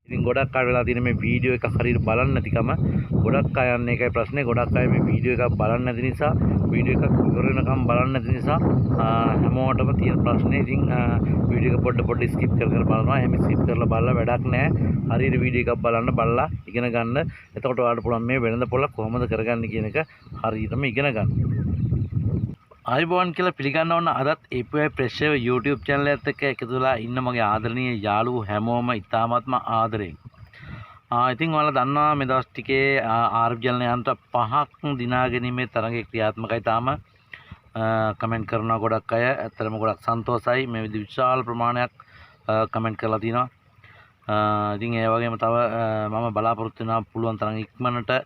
ඉතින් ගොඩක් අය වෙලා තියෙන මේ වීඩියෝ එක හරියට බලන්නේ නැතිකම ගොඩක් අය යන්නේ ඒකයි ප්‍රශ්නේ. ගොඩක් අය මේ වීඩියෝ එකක් බලන්නේ නැති නිසා වීඩියෝ එකක් ඉවර වෙනකම් බලන්නේ නැති නිසා හැමෝටම තියෙන ප්‍රශ්නේ. ඉතින් වීඩියෝ එක පොඩ්ඩ ස්කිප් කර බලනවා. එහෙම ස්කිප් කරලා බලලා වැඩක් නැහැ. හරියට වීඩියෝ එකක් බලලා ඉගෙන ගන්න. එතකොට ඔයාලට පුළුවන් මේ වෙළඳ පොළ කොහොමද කරගන්නේ කියන එක හරියටම ඉගෙන ගන්න. ආයුබෝවන් කියලා පිළිගන්න ඕන අදත් API ප්‍රෙෂර් YouTube channel එකත් එක්ක එකතු වෙලා ඉන්න මගේ ආදරණීය යාළුවෝ හැමෝම ඉතාමත්ම ආදරෙන්. ඉතින් ඔයාලා දන්නවා මේ දවස් ටිකේ ආර්ජන යන්ත්‍ර 5ක් දිනා ගැනීමේ තරඟේ ක්‍රියාත්මකයි තාම. කමෙන්ට් කරනවා ගොඩක් අය. ඇත්තටම ගොඩක් සන්තෝෂයි. මේ විදිහ විශාල ප්‍රමාණයක් කමෙන්ට් කරලා තිනවා. ඉතින් ඒ වගේම තව මම බලාපොරොත්තු වෙනවා පුළුවන් තරම් ඉක්මනට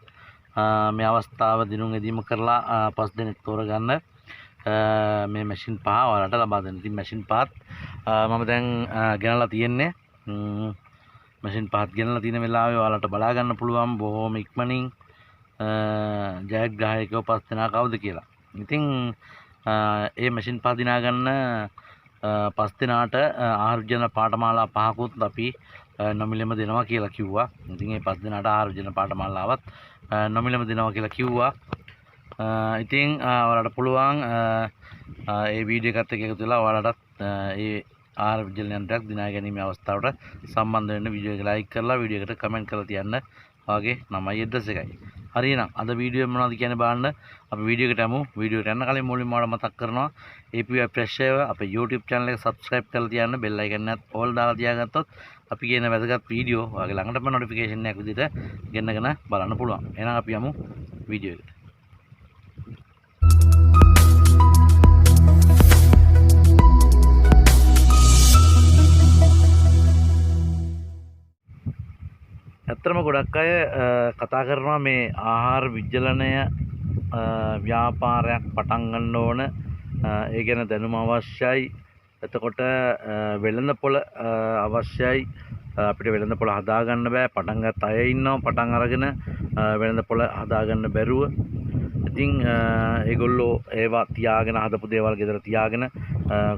මේ අවස්ථාව දිනුම් එදීම කරලා 5 දෙනෙක් තෝරගන්න. මේ මැෂින් 5 ඔයාලට ලබා දෙන්න. ඉතින් මැෂින් 5ත් මම දැන් ගෙනලා තියෙන්නේ. මැෂින් 5ත් ගෙනලා තියෙන වෙලාවේ ඔයාලට බලා ගන්න පුළුවන් බොහොම ඉක්මනින් ජයග්‍රාහකයෝ 5 දෙනා කවුද කියලා. ඉතින් මේ මැෂින් 5 දිනා ගන්න 5 දෙනාට ආර්ජන පාඨමාලා 5කුත් අපි නොමිලෙම දෙනවා කියලා කිව්වා. ඉතින් මේ 5 දෙනාට ආර්ජන පාඨමාලාවත් නොමිලෙම දෙනවා කියලා කිව්වා. ඉතින් ඔයාලට පුළුවන් මේ වීඩියෝ එකත් එක්ක එකතු වෙලා ඔයාලටත් මේ ආර්ජන යන්ත්‍රයක් දිනා ගැනීමේ අවස්ථාවට සම්බන්ධ වෙන්න වීඩියෝ එක ලයික් කරලා වීඩියෝ එකට කමෙන්ට් කරලා තියන්න. ඔයාගේ නමයි ඇඩ්‍රස් එකයි. හරි එහෙනම් අද වීඩියෝ එක මොනවද කියන්නේ බලන්න. අපි වීඩියෝ එකට යමු. වීඩියෝ එකට යන්න කලින් මුලින්ම ඔයාලා මතක් කරනවා API ප්‍රෙෂර් අපේ YouTube channel එක subscribe කරලා තියන්න. bell icon එකත් all දාලා තියාගත්තොත් අපි කියන වැදගත් වීඩියෝ ඔයාගේ ළඟටම notification එකක් විදිහට ගෙන්නගෙන බලන්න පුළුවන්. එහෙනම් අපි යමු වීඩියෝ එකට. ඇත්තටම ගොඩක් අය කතා කරනවා මේ ආහාර විජ්ජලනය ව්‍යාපාරයක් පටන් ගන්න ඕන. ඒ ගැන දැනුම අවශ්‍යයි. එතකොට වෙළඳපොළ අවශ්‍යයි. අපිට වෙළඳපොළ හදාගන්න බෑ. පටන් ගත්ත අය ඉන්නවා පටන් අරගෙන වෙළඳපොළ හදාගන්න බැරුව. ඉතින් ඒගොල්ලෝ ඒවා තියාගෙන හදපු දේවල් ගෙදර තියාගෙන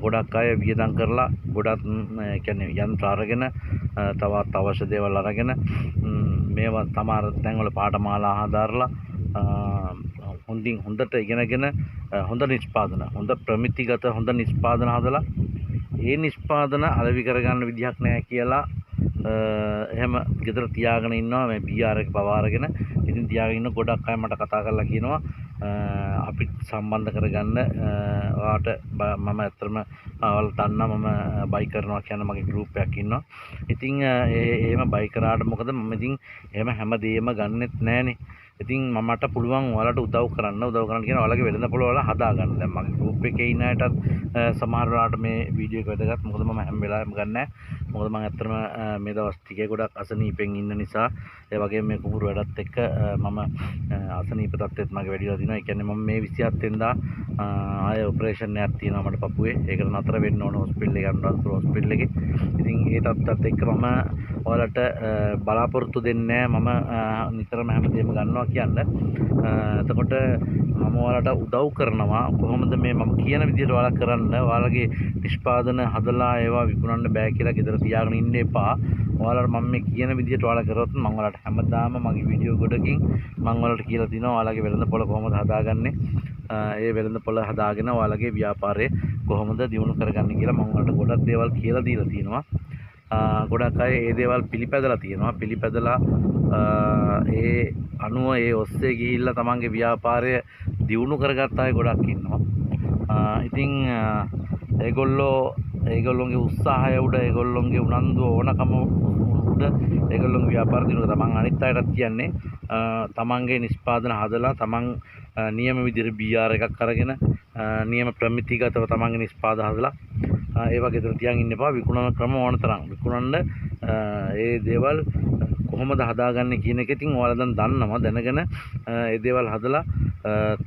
ගොඩක් අය වියදම් කරලා ගොඩක් කියන්නේ යන්ත්‍ර අරගෙන තවත් අවශ්‍ය දේවල් අරගෙන මේවා සමහර තැන්වල පාඨමාලා හදාarලා හොඳට ඉගෙනගෙන හොඳ නිෂ්පාදන හොඳ ප්‍රමිතිගත හොඳ නිෂ්පාදන හදලා ඒ නිෂ්පාදන අලෙවි කරගන්න විදිහක් නැහැ කියලා එහෙම ගෙදර තියාගෙන ඉන්නවා මේ BR එක පවා අරගෙන. ඉතින් තියාගෙන ඉන්න ගොඩක් අය මට කතා කරලා කියනවා අපිට සම්බන්ධ කරගන්න ඔයාට මම ඇත්තටම ඔයාලා දන්නා මම බයි කරනවා කියන මගේ ගෲප් එකක් ඉන්නවා. ඉතින් එහෙම බයි කරාට මොකද මම ඉතින් එහෙම හැමදේම ගන්නෙත් නෑනේ. ඉතින් මමට පුළුවන් ඔයාලට උදව් කරන්න කියන ඔයාලගේ වෙළඳපොළ වල හදාගන්න. දැන් මගේ ගෲප් එකේ ඉන්න අයටත් සමහර වෙලාවට මේ වීඩියෝ එක වැදගත්. මොකද මම හැම වෙලාවෙම ගන්නෑ. මොකද මම ඇත්තටම මේ දවස් ටිකේ ගොඩක් අසනීපෙන් ඉන්න නිසා ඒ වගේම මේ කුඹුරු වැඩත් එක්ක මම අසනීප තත්ත්වෙත් මගේ වැඩිලා තිනවා. ඒ කියන්නේ මම මේ 27 වෙනිදා ආය ඔපරේෂන් එකක් තියෙනවා මට පපුවේ. ඒකට නතර වෙන්න ඕන හොස්පිටල් එකේ අනුරාධපුර හොස්පිටල් එකේ. ඉතින් ඒ තත්ත්වات එක්ක මම ඔයාලට බලාපොරොත්තු දෙන්නේ නැහැ. මම නිතරම හැමදේම ගන්නවා කියන්න. එතකොට මම ඔයාලට උදව් කරනවා කොහොමද මේ මම කියන විදිහට ඔයාලා කරන්න. ඔයාලගේ නිෂ්පාදන හදලා ඒවා විකුණන්න බෑ කියලා ගෙදර තියාගෙන ඉන්න එපා. ඔයාලට මම මේ කියන විදිහට ඔයාලා කරොත් මම ඔයාලට හැමදාම මගේ වීඩියෝ ගොඩකින් මම ඔයාලට කියලා තිනවා ඔයාලගේ වෙළඳපොළ කොහොමද හදාගන්නේ. ඒ වෙළඳපොළ හදාගෙන ඔයාලගේ ව්‍යාපාරය කොහොමද දියුණු කරගන්නේ කියලා මම ඔයාලට ගොඩක් දේවල් කියලා දීලා තියෙනවා. ගොඩක් අය ඒ දේවල් පිළිපැදලා තියෙනවා. පිළිපැදලා ඒ අනුව ඒ ඔස්සේ ගිහිල්ලා තමන්ගේ ව්‍යාපාරය දියුණු කරගත්ත අය ගොඩක් ඉන්නවා. ඉතින් ඒගොල්ලෝගේ උත්සාහය උඩ ඒගොල්ලෝගේ උනන්දුව ඕනකම උඩ ඒගොල්ලෝගේ ව්‍යාපාර දියුණු කරලා තමන් අනිත් අයටත් කියන්නේ තමන්ගේ නිෂ්පාදන හදලා තමන් නියම විදිහට BR එකක් අරගෙන නියම ප්‍රමිතිගතව තමන්ගේ නිෂ්පාදන හදලා ඒවා ගෙදර තියන් ඉන්න එපා. විකුණන ක්‍රම ඕන තරම් විකුණන්න ඒ දේවල් කොහොමද හදාගන්නේ කියන එක ඉතින් ඔයාලා දැන් දන්නවා. දැනගෙන ඒ දේවල් හදලා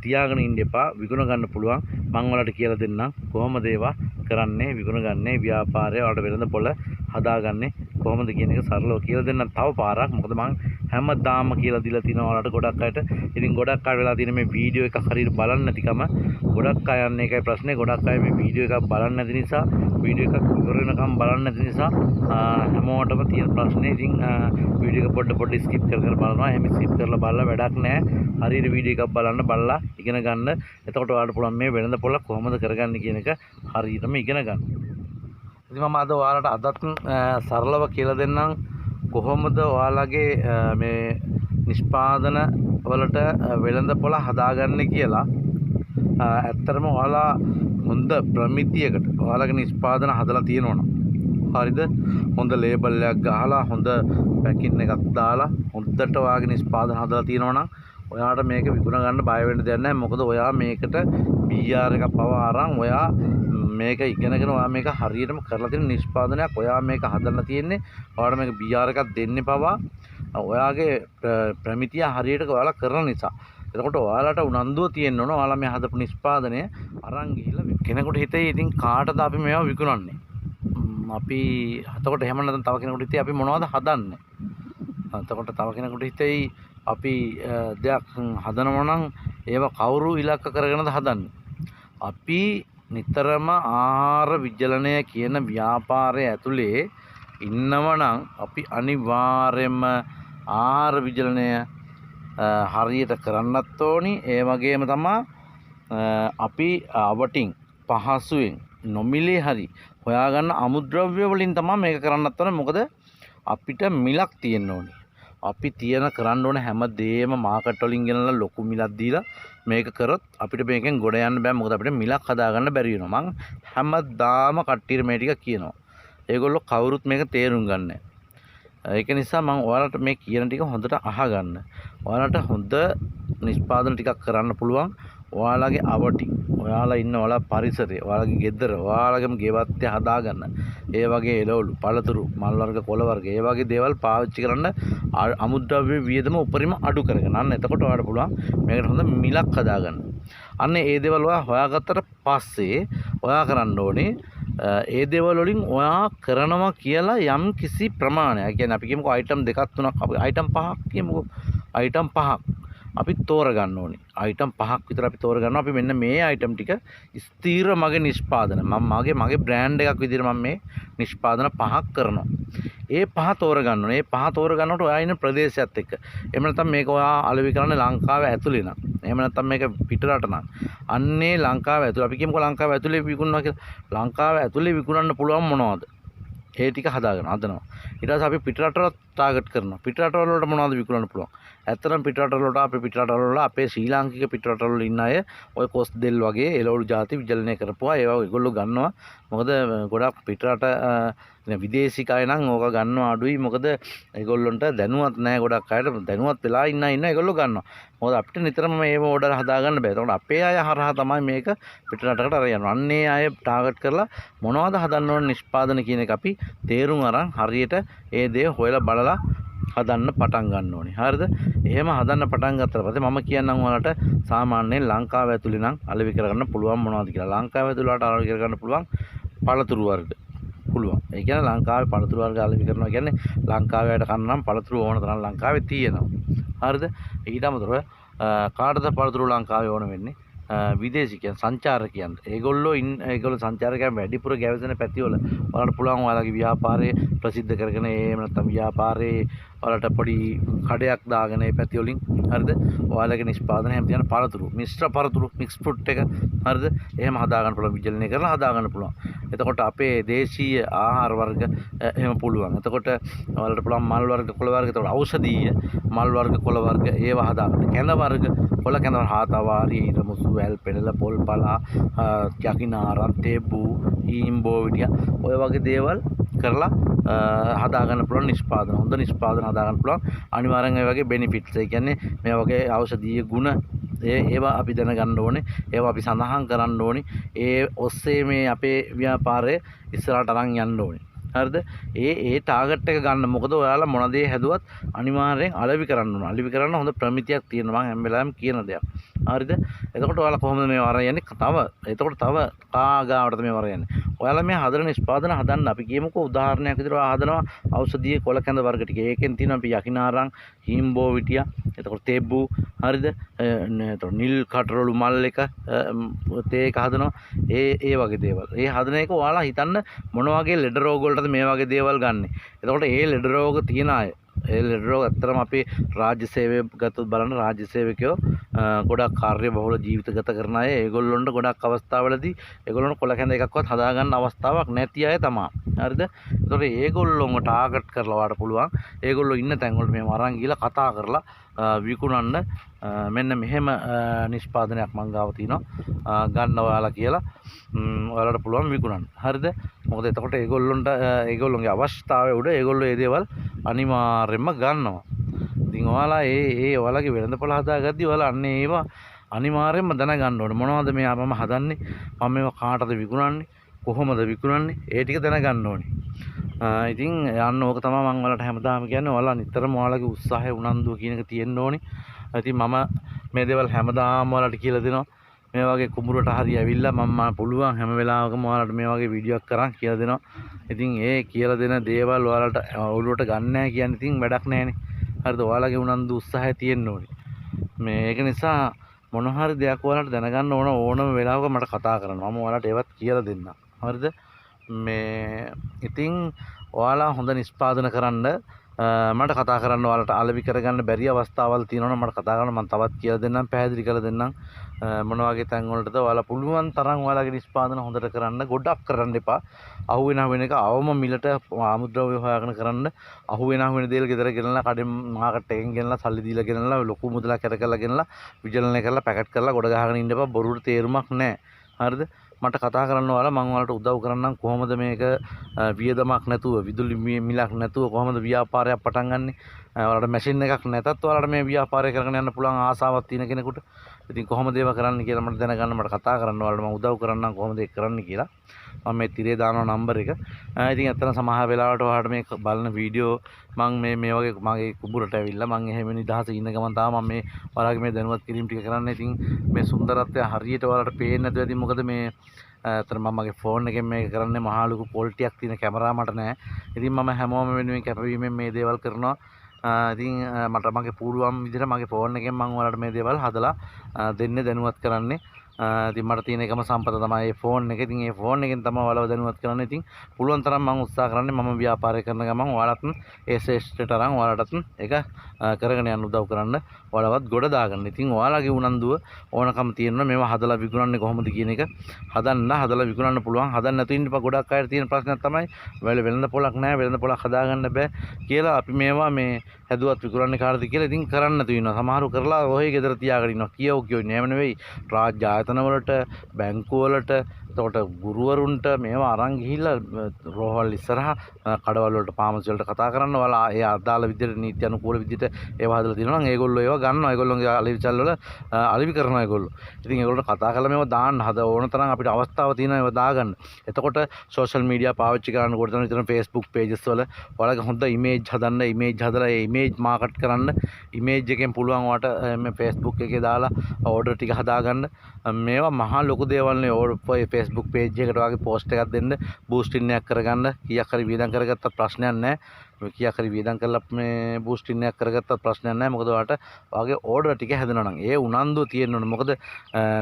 තියාගෙන ඉන්න එපා. විකුණ ගන්න පුළුවන්. මම ඔයාලට කියලා දෙන්නම් කොහොමද ඒවා කරන්නේ විකුණ ගන්නේ ව්‍යාපාරය ඔයාලට වෙළඳපොළ හදාගන්නේ කොහොමද කියන එක සරලව කියලා දෙන්න තව පාරක්. මොකද මම හැමදාම කියලා දීලා තිනවා ඔයාලට ගොඩක් අයට. ඉතින් ගොඩක් අය වෙලා තියෙන මේ වීඩියෝ එක හරියට බලන්නේ නැතිකම ගොඩක් අය යන්නේ ඒකයි ප්‍රශ්නේ. ගොඩක් අය මේ වීඩියෝ එකක් බලන්නේ නැති නිසා වීඩියෝ එකක් ඉවර වෙනකම් බලන්නේ නැති නිසා හැමෝටම තියෙන ප්‍රශ්නේ. ඉතින් වීඩියෝ එක පොඩ්ඩ ස්කිප් කර බලනවා. එහෙම ස්කිප් කරලා බලලා වැඩක් නැහැ. හරියට වීඩියෝ එකක් බලන්න බලලා ඉගෙන ගන්න. එතකොට ඔයාලට පුළුවන් මේ වෙළඳ පොළ කොහොමද කරගන්නේ කියන එක හරියටම ඉගෙන ගන්න. ඉතින් මම අද ඔයාලට අදත් සරලව කියලා දෙන්නම් කොහොමද ඔයාලගේ මේ නිෂ්පාදන වලට වෙළඳ පොළ හදාගන්නේ කියලා. ඇත්තටම ඔයාලා හොඳ ප්‍රමිතියකට ඔයාලගේ නිෂ්පාදන හදලා තියෙනවනම් හරිද? හොඳ ලේබල් එකක් ගහලා හොඳ පැකින් එකක් දාලා හොඳට ඔයාගේ නිෂ්පාදන හදලා තියෙනවනම් ඔයාට මේක විකුණ ගන්න බය වෙන්න දෙයක් නැහැ. මොකද ඔයා මේකට BR එකක් පවා අරන් ඔයා මේක ඉගෙනගෙන ඔයා මේක හරියටම කරලා තියෙන නිෂ්පාදනයක්. ඔයා මේක හදන්න තියෙන්නේ. ඔයාට මේක BR එකක් දෙන්නේ පවා ඔයාගේ ප්‍රමිතිය හරියට ඔයාලා කරන නිසා. එතකොට ඔයාලට උනන්දුව තියෙන්න ඕන. ඔයාලා මේ හදපු නිෂ්පාදනය අරන් ගිහිල්ලා කෙනෙකුට හිතේ ඉතින් කාටද අපි මේවා විකුණන්නේ? අපි එතකොට එහෙම නැත්නම් තව කෙනෙකුට හිතේ අපි මොනවද හදන්නේ? එතකොට තව කෙනෙකුට හිතේ අපි දෙයක් හදනවා නම් ඒව කවුරු ඉලක්ක කරගෙනද හදන්නේ? අපි නිතරම ආහාර විජලනය කියන ව්‍යාපාරය ඇතුලේ ඉන්නවනම් අපි අනිවාර්යයෙන්ම ආහාර විජලනය හරියට කරන්නත් ඕනි. ඒ වගේම තමයි අපි අවටින් පහසුවෙන් නොමිලේ හරි හොයාගන්න අමුද්‍රව්‍ය වලින් තමයි මේක කරන්නත් ඕනේ. මොකද අපිට මිලක් තියෙන්න ඕනේ. අපි තියන කරන්න ඕන හැම දෙයක්ම මාකට් වලින් ගෙනලා ලොකු මිලක් දීලා මේක කරොත් අපිට මේකෙන් ගොඩ යන්න බෑ. මොකද අපිට මිලක් හදාගන්න බැරි වෙනවා. මං හැමදාම කට්ටියට මේ ටික කියනවා. ඒගොල්ලෝ කවුරුත් මේක තේරුම් ගන්න නැහැ. ඒක නිසා මම ඔයාලට මේ කියන ටික හොඳට අහගන්න. ඔයාලට හොඳ නිෂ්පාදන ටිකක් කරන්න පුළුවන්. ඔයාලගේ අවටි, ඔයාලා ඉන්න ඔයාලා පරිසරය, ඔයාලගේ ගෙදර, ඔයාලගේම ගෙවත්තේ හදාගන්න. ඒ වගේ එළවලු, පළතුරු, මල් වර්ග, කොළ වර්ග, ඒ වගේ දේවල් පාවිච්චි කරන්න අමුද්‍රව්‍ය වියදම උපරිම අඩු කරගෙන. අන්න එතකොට ඔයාලට පුළුවන් මේකට හොඳ මිලක් හදාගන්න. අන්න ඒ දේවල් ඔයා හොයාගත්තට පස්සේ ඔයා කරන්න ඕනේ ඒ දේවල් වලින් ඔයා කරනවා කියලා යම් කිසි ප්‍රමාණයක්. කියන්නේ අපි කියමුකෝ අයිටම් දෙකක් තුනක් අපි අයිටම් පහක් කියමුකෝ. අයිටම් පහක් අපි තෝරගන්න ඕනේ. අයිටම් පහක් විතර අපි තෝරගන්නවා. අපි මෙන්න මේ අයිටම් ටික ස්ථීර මගේ නිෂ්පාදන. මගේ බ්‍රෑන්ඩ් එකක් විදිහට මම මේ නිෂ්පාදන පහක් කරනවා. ඒ පහ තෝරගන්න ඕනේ. ඒ පහ තෝරගන්නකොට ඔයා ඉන්න ප්‍රදේශයත් එක්ක. එහෙම නැත්නම් මේක ඔයා අලෙවි කරන්නේ ලංකාවේ ඇතුලේ නම්. එහෙම නැත්නම් මේක පිටරට නම්. අන්නේ ලංකාවේ ඇතුලේ අපි කියමුකෝ ලංකාවේ ඇතුලේ විකුණනවා කියලා. ලංකාවේ ඇතුලේ විකුණන්න පුළුවන් මොනවද? ඒ ටික හදනවා. ඊට පස්සේ අපි පිටරටට ටාගට් කරනවා. පිටරටවල වලට මොනවද විකුණන්න පුළුවන්? ඇත්තටම පිටරටවල වලට අපි පිටරටවල වල අපේ ශ්‍රී ලාංකික පිටරටවල වල ඉන්න අය ඔය කොස් දෙල් වගේ එළවලු ಜಾති විජලනය කරපුවා ඒවා ඒගොල්ලෝ ගන්නවා. මොකද ගොඩක් පිටරට විදේශික අය නම් ඕක ගන්නවා අඩුයි. මොකද ඒගොල්ලොන්ට දැනුවත් නැහැ. ගොඩක් අයට දැනුවත් වෙලා ඉන්න ඒගොල්ලෝ ගන්නවා. මොකද අපිට නිතරම මේව ඕඩර් හදාගන්න බෑ. ඒකට අපේ අය හරහා තමයි මේක පිටරටකට අරන් යනවා. අන්නේ අය ටාගට් කරලා මොනවද හදන්න ඕන නිෂ්පාදන කියන එක අපි තේරුම් අරන් හරියට ඒ දේ හොයලා බලලා හදන්න පටන් ගන්න ඕනේ. හරිද? එහෙම හදන්න පටන් ගත්තට පස්සේ මම කියන්නම් ඔයාලට සාමාන්‍යයෙන් ලංකාව ඇතුලේ නම් අලෙවි කරගන්න පුළුවන් මොනවද කියලා. ලංකාව ඇතුළේ වලට අලෙවි කරගන්න පුළුවන් පළතුරු වර්ග. පුළුවන්. ඒ කියන්නේ ලංකාවේ පළතුරු වර්ග අලෙවි කරනවා කියන්නේ ලංකාවේට කන්න නම් පළතුරු ඕන තරම් ලංකාවේ තියෙනවා. හරිද? ඊට අමතරව කාටද පළතුරු ලංකාවේ ඕන වෙන්නේ? විදේශිකයන් සංචාරකයන්. ඒගොල්ලෝ සංචාරකයන් වැඩිපුර ගැවසෙන පැතිවල ඔයාලට පුළුවන් ඔයාලගේ ව්‍යාපාරය ප්‍රසිද්ධ කරගෙන එහෙම නැත්නම් ව්‍යාපාරයේ ඔයාලට පොඩි කඩයක් දාගෙන ඒ පැති වලින් හරිද? ඔයාලගේ නිෂ්පාදනය හැම තියන පළතුරු, මිශ්‍ර පළතුරු, මික්ස් ෆෘට් එක හරිද? එහෙම හදාගන්න පුළුවන්. විජලනය කරලා හදාගන්න පුළුවන්. එතකොට අපේ දේශීය ආහාර වර්ග එහෙම පුළුවන්. එතකොට ඔයාලට පුළුවන් මල් වර්ග, කොළ වර්ග, එතකොට ඖෂධීය මල් වර්ග, කොළ වර්ග ඒවා හදාගන්න. කැඳ වර්ග, කොළ කැඳ හාතවාරි, ඊරමුසු, වැල් පෙළල, පොල් පලා, යකිනාරම්, තේබු, ඊම්බෝ විදිය ඔය වගේ දේවල් කරලා හදාගන්න පුළුවන් නිෂ්පාදන. හොඳ නිෂ්පාදන හදාගන්න පුළුවන්. අනිවාර්යෙන් ඒ වගේ බෙනිෆිට්ස්. ඒ කියන්නේ මේ වගේ ඖෂධීය ගුණ ඒවා අපි දැනගන්න ඕනේ. ඒවා අපි සඳහන් කරන්න ඕනේ. ඒ ඔස්සේ මේ අපේ ව්‍යාපාරය ඉස්සරහට අරන් යන්න ඕනේ. හරිද? ඒ ටාගට් එක ගන්න. මොකද ඔයාලා මොන දේ හැදුවත් අනිවාර්යෙන් අලෙවි කරන්න ඕන. අලෙවි කරන්න හොඳ ප්‍රමිතියක් තියෙනවා. මම හැම වෙලාවෙම කියන දෙයක්. හරිද? එතකොට ඔයාලා කොහොමද මේව අරන් යන්නේ? තව කාගාවටද මේව අරන් යන්නේ? ඔයාලා මේ හදන නිෂ්පාදන හදන්න අපි කියමුකෝ උදාහරණයක් විදිහට ඔයා හදනවා ඖෂධීය කොළ කැඳ වර්ග ටික. ඒකෙන් තියෙනවා අපි යකිනාරං, හීම්බෝ විටියා, එතකොට තෙබ්බු, හරිද? එතකොට නිල් කටරොළු මල් එක තේ එක හදනවා. ඒ වගේ දේවල්. ඒ හදන එක ඔයාලා හිතන්න මොන වගේ ලෙඩ රෝග වලටද මේ වගේ දේවල් ගන්නෙ. එතකොට ඒ ලෙඩ රෝග තියෙන අය ඒ ලෙඩ රෝග ඇත්තටම අපි රාජ්‍ය සේවය ගත්තොත් බලන්න රාජ්‍ය සේවකයෝ ගොඩක් කාර්ය බහුල ජීවිත ගත කරන අය ඒගොල්ලොන්ට ගොඩක් අවස්ථාවලදී ඒගොල්ලොන්ට කොළ කැඳ එකක්වත් හදාගන්න අවස්ථාවක් නැති අය තමයි. හරිද? ඒතකොට ඒගොල්ලොන්ව ටාගට් කරලා වාට පුළුවන් ඒගොල්ලෝ ඉන්න තැන් වලට මේව අරන් ගිහලා කතා කරලා විකුණන්න මෙන්න මෙහෙම නිෂ්පාදනයක් මං ගාව තියෙනවා ගන්න ඔයාලා කියලා ඔයාලට පුළුවන් විකුණන්න. හරිද? මොකද එතකොට ඒගොල්ලොන්ගේ අවශ්‍යතාවය උඩ ඒගොල්ලෝ මේ දේවල් අනිවාර්යයෙන්ම ගන්නවා. ඉතින් ඔයාලා ඔයාලගේ වෙළඳපොළ හදාගද්දී ඔයාලා අන්න ඒවා අනිවාර්යයෙන්ම දැනගන්න ඕනේ. මොනවද මේ මම හදන්නේ? මම මේවා කාටද විකුණන්නේ? කොහොමද විකුණන්නේ? ඒ ටික දැනගන්න ඕනේ. ඉතින් යන්න ඕක තමයි මම ඔයාලට හැමදාම කියන්නේ. ඔයාලා නිතරම ඔයාලගේ උත්සාහය උනන්දුව කියන එක තියෙන්න ඕනේ. ඉතින් මම මේ දේවල් හැමදාම ඔයාලට කියලා දෙනවා. මේ වගේ කුඹුරට හරි ඇවිල්ලා මම පුළුවන් හැම වෙලාවකම ඔයාලට මේ වගේ වීඩියෝ එකක් කරන් කියලා දෙනවා. ඉතින් ඒ කියලා දෙන දේවල් ඔයාලට ඔළුවට ගන්න නැහැ කියන්නේ ඉතින් වැඩක් නැහැනේ. හරිද? ඔයාලගේ උනන්දු උත්සාහය තියෙන්න ඕනේ. මේක නිසා මොන හරි දෙයක් ඔයාලට දැනගන්න ඕනම වෙලාවක මට කතා කරන්න. මම ඔයාලට ඒවත් කියලා දෙන්නම්. හරිද? ඉතින් ඔයාලා හොඳ නිෂ්පාදන කරන්න මට කතා කරන්න ඔයාලට අලෙවි කරගන්න බැරි අවස්ථාවල් තියෙනවනම් මට කතා කරන්න මම තවත් කියලා දෙන්නම් පැහැදිලි කරලා දෙන්නම් මොන වගේ තැන් වලටද ඔයාලා පුළුවන් තරම් ඔයාලගේ නිෂ්පාදන හොඳට කරන්න ගොඩක් කරන්න එපා අහුවෙන එක අවම මිලට ආමුද්‍රව්‍ය හොයාගෙන කරන්න අහුවෙන දේවල් ගෙදර ගෙනලා කඩෙන් මාකට් එකෙන් ගෙනලා සල්ලි දීලා ගෙනලා ලොකු මුදලක් කැට කරලා ගෙනලා විචලනය කරලා පැකට් කරලා ගොඩ ගහගෙන ඉන්න එපා බොරුවට තේරුමක් නැහැ හරිද මට කතා කරන්න ඔයාලා මම ඔයාලට උදව් කරන්නම් කොහොමද මේක වියදමක් නැතුව විදුලි මිලක් නැතුව කොහොමද ව්‍යාපාරයක් පටන් ගන්නෙ ඔයාලට මැෂින් එකක් නැතත් ඔයාලට මේ ව්‍යාපාරය කරගෙන යන්න පුළුවන් ආසාවක් තියෙන කෙනෙකුට ඉතින් කොහොමද ඒව කරන්න කියලා මට දැනගන්න මට කතා කරන්න ඔයාලට මම උදව් කරන්නම් කොහොමද ඒක කරන්න කියලා මම මේ තිරේ දානවා නම්බර් එක ඉතින් ඇත්තටම සමහර වෙලාවට ඔයාලට මේ බලන වීඩියෝ මම මේ වගේ මගේ කුඹුරට ඇවිල්ලා මම එහෙම නිදහස ඉන්න ගමන් තමයි මම මේ ඔයාලගේ මේ දැනුවත් කිරීම ටික කරන්නේ ඉතින් මේ සුන්දරත්වය හරියට ඔයාලට පේන්නේ නැතුව ඉතින් මොකද මේ අතන මම මගේ ෆෝන් එකෙන් මේක කරන්නේ මහා ලොකු ක්වොලිටියක් තියෙන කැමරා මට නැහැ. ඉතින් මම හැමෝම වෙනුවෙන් කැපවීමෙන් මේ දේවල් කරනවා. ඉතින් මට මගේ පුළුවන් විදිහට මගේ ෆෝන් එකෙන් මම ඔයාලට මේ දේවල් හදලා දෙන්නේ දැනුවත් කරන්නේ. ඉතින් මට තියෙන එකම සම්පත තමයි මේ ෆෝන් එක. ඉතින් මේ ෆෝන් එකෙන් තමයි ඔයාලව දැනුවත් කරන්නේ. ඉතින් පුළුවන් තරම් මම උත්සාහ කරන්නේ මම ව්‍යාපාරය කරන ගමන් ඔයාලත් ඒ ශ්‍රේෂ්ඨට අරන් ඔයාලටත් ඒක කරගෙන යන්න උදව් කරන්න. ඔයාලවත් ගොඩ දාගන්න. ඉතින් ඔයාලගේ උනන්දුව ඕනකම තියෙනවා මේවා හදලා විකුණන්නේ කොහොමද කියන එක. හදලා විකුණන්න පුළුවන්. හදන්න නැතුව ඉන්න ගොඩක් අය තියෙන ප්‍රශ්නයක් තමයි වෙළඳ පොලක් නැහැ. වෙළඳ පොලක් හදාගන්න බෑ කියලා අපි මේවා මේ හැදුවත් විකුණන්නේ කාටද කියලා ඉතින් කරන්න නැතුව ඉන්නවා. සමහරු කරලා ඔය ගෙදර තියාගෙන ඉන්නවා. කියෝ නෑම නෙවෙයි. රාජ්‍ය ආයතන වලට බැංකුව වලට එතකොට ගුරුවරුන්ට මේවා අරන් ගිහිල්ලා රෝහල් ඉස්සරහා කඩවල වලට පාමසි වලට කතා කරන්න ඔයාලා ඒ අදාළ විදිහට නීති අනුකූල විදිහට ඒවා හදලා තියෙනවා නම් ඒගොල්ලෝ ඒවා ගන්නවා ඒගොල්ලෝගේ අලෙවිචල් වල අලෙවි කරනවා ඒගොල්ලෝ. ඉතින් ඒගොල්ලෝ කතා කරලා මේවා දාන්න ඕන තරම් අපිට අවස්ථාව තියෙනවා ඒවා දාගන්න. එතකොට සෝෂල් මීඩියා පාවිච්චි කරන්න කොට තමයි Facebook pages වල ඔයාලගේ හොඳ ඉමේජ් හදන්න ඉමේජ් හදලා ඒ ඉමේජ් මාකට් කරන්න ඉමේජ් එකෙන් පුළුවන් ඔයාලට මේ Facebook එකේ දාලා ඕඩර් ටික හදාගන්න. මේවා මහා ලොකු දේවල් නේ Facebook page එකට වගේ post එකක් දෙන්න බූස්ටින් එකක් කරගන්න කීයක් හරි වියදම් කරගත්තත් ප්‍රශ්නයක් නැහැ කීයක් හරි වියදම් කරලා මේ බූස්ටින් එකක් කරගත්තත් ප්‍රශ්නයක් නැහැ මොකද ඔයාලට ඔයාගේ order ටික හැදෙනවා නම් ඒ උනන්දුව තියෙන්න ඕනේ මොකද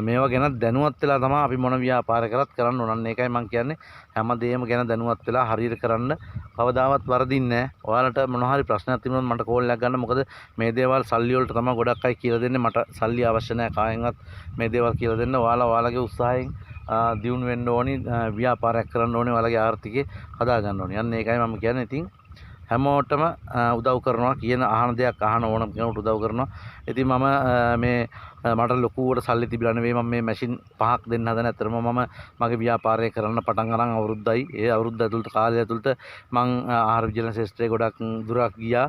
මේවා ගැන දැනුවත් වෙලා තමයි අපි මොන ව්‍යාපාර කරත් කරන්න ඕන ඒකයි මම කියන්නේ හැමදේම ගැන දැනුවත් වෙලා හරියට කරන්න කවදාවත් වරදින්නේ නැහැ ඔයාලට මොන හරි ප්‍රශ්නයක් තිබුණොත් මට කෝල් එකක් ගන්න මොකද මේ දේවල් සල්ලි වලට තමයි ගොඩක් අය කියලා දෙන්නේ මට සල්ලි අවශ්‍ය නැහැ කායෙන්වත් මේ දේවල් කියලා දෙන්න ඔයාලගේ උත්සාහයෙන් දියුණු වෙන්න ඕනි ව්‍යාපාරයක් කරන්න ඕනේ ඔයාලගේ ආර්ථිකය හදා ගන්න ඕනේ. යන්නේ ඒකයි මම කියන්නේ. ඉතින් හැමෝටම උදව් කරනවා කියන අහන දෙයක් අහන ඕනම කෙනෙකුට උදව් කරනවා. ඉතින් මම මේ මට ලොකුවට සල්ලි තිබිලා නෙවෙයි මම මේ මැෂින් 5ක් දෙන්න හදන. ඇත්තටම මම මගේ ව්‍යාපාරය කරන්න පටන් අරන් අවුරුද්දයි. ඒ අවුරුද්ද ඇතුළත කාලය ඇතුළත මං ආහාර විද්‍යාලන ශාස්ත්‍රයේ ගොඩක් දුරක් ගියා.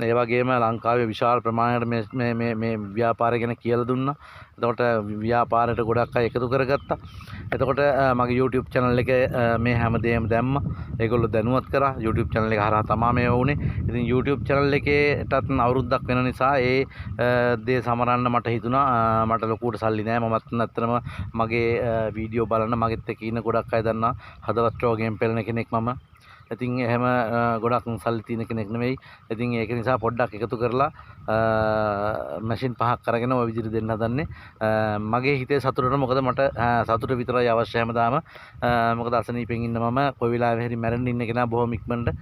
ඒ වගේම ලංකාවේ විශාල ප්‍රමාණයකට මේ ව්‍යාපාරය ගැන කියලා දුන්නා. එතකොට ව්‍යාපාරයට ගොඩක් අය එකතු කරගත්තා. එතකොට මගේ YouTube channel එකේ මේ හැමදේම දැම්මා. ඒගොල්ලෝ දැනුවත් කරා. YouTube channel එක හරහා තමයි මේ වුනේ. ඉතින් YouTube channel එකේටත් අවුරුද්දක් වෙන නිසා ඒ දේ සමරන්න මට හිතුණා. මට ලොකුවට සල්ලි නෑ. මමත් නැත්තරම මගේ වීඩියෝ බලන මගෙත් එක්ක ඉන්න ගොඩක් අය දන්නා හදවත් රෝගයෙන් පෙළෙන කෙනෙක් මම. ඉතින් එහෙම ගොඩක් සල්ලි තියෙන කෙනෙක් නෙවෙයි. ඉතින් ඒක නිසා පොඩ්ඩක් එකතු කරලා මැෂින් 5ක් අරගෙන ওই විදිහට දෙන්න හදන්නේ. මගේ හිතේ සතුටට මොකද මට සතුට විතරයි අවශ්‍ය හැමදාම. මොකද අසනීපෙන් ඉන්න මම කොයි වෙලාවෙ හරි මැරෙන්න ඉන්න කෙනා බොහොම ඉක්මනට.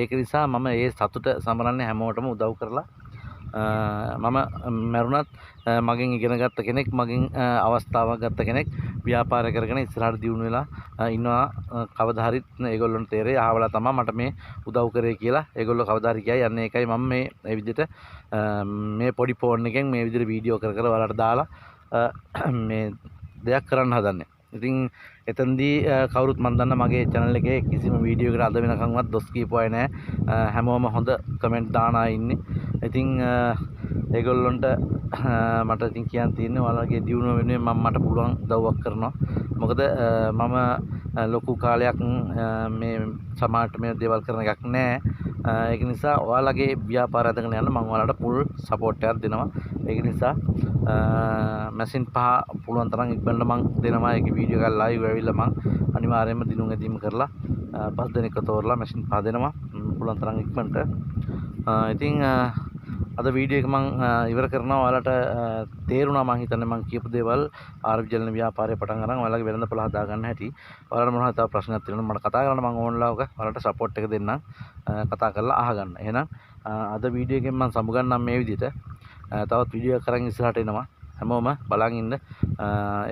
ඒක නිසා මම ඒ සතුට සමරන්නේ හැමෝටම උදව් කරලා. මම මැරුණත් මගෙන් ඉගෙන ගත්ත කෙනෙක් මගෙන් අවස්ථාවක් ගත්ත කෙනෙක් ව්‍යාපාර කරගෙන ඉස්සරහට දියුණු වෙලා ඉන්නවා. කවදා හරි ඒගොල්ලන්ට තේරෙයි ආවලා තමයි මට මේ උදව් කරේ කියලා. ඒගොල්ලෝ කවදා හරි කියයි යන්නේ ඒකයි මම මේ විදිහට මේ පොඩි ෆෝන් එකෙන් මේ විදිහට වීඩියෝ කර ඔයාලට දාලා මේ දෙයක් කරන්න හදන්නේ. ඉතින් එතනදී කවුරුත් මන් දන්න මගේ channel එකේ කිසිම වීඩියෝ එකට අද වෙනකන්වත් දොස් කියපු අය නැහැ. හැමෝම හොඳ කමෙන්ට් දාන අය ඉන්නේ. ඉතින් ඒගොල්ලොන්ට මට ඉතින් කියන්න තියෙන්නේ ඔයාලගේ දියුණුව වෙනුවෙන් මම මට පුළුවන් උදව්වක් කරනවා. මොකද මම ලොකු කාලයක් මේ සමාජයට මේ දේවල් කරන එකක් නැහැ. ඒක නිසා ඔයාලගේ ව්‍යාපාරය අදගෙන යන්න මම ඔයාලට full support එකක් දෙනවා. ඒක නිසා මැෂින් 5 පුළුවන් තරම් ඉක්මනට මම දෙනවා. ඒක වීඩියෝ එකක් live ඇවිල්ලා මම අනිවාර්යයෙන්ම දිනුම් ඇදීම කරලා 5 දෙනෙක්ව තෝරලා මැෂින් 5 දෙනවා. පුළුවන් තරම් ඉක්මනට. ඉතින් අද වීඩියෝ එක මම ඉවර කරනවා. ඔයාලට තේරුණා මම හිතන්නේ මම කියපු දේවල් ආහාර විද්‍යාලන ව්‍යාපාරය පටන් අරන් ඔයාලගේ වෙළඳපොළ හදා ගන්න හැටි. ඔයාලට මොනවා තව ප්‍රශ්නයක් තියෙනවද මට කතා කරන්න මම ඕන්ලාවක ඔයාලට සපෝට් එක දෙන්නම්. කතා කරලා අහගන්න. එහෙනම් අද වීඩියෝ එකෙන් මම සමුගන්නම් මේ විදිහට. තවත් වීඩියෝ එකක් කරන් ඉස්සරහට එනවා. හැමෝම බලන් ඉන්න.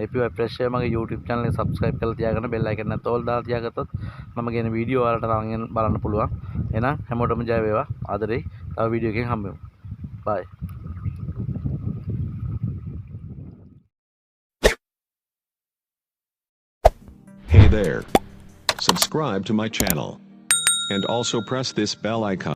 APY Fresh මගේ YouTube channel එක subscribe කරලා තියාගන්න bell icon එක තෝල් දාලා තියාගත්තොත් මම ගෙන වීඩියෝ ඔයාලට තරගෙන් බලන්න පුළුවන්. එහෙනම් හැමෝටම ජය වේවා. ආදරේ. තව වීඩියෝ එකකින් හම්බෙමු. Bye. Hey there. Subscribe to my channel. And also press this bell icon.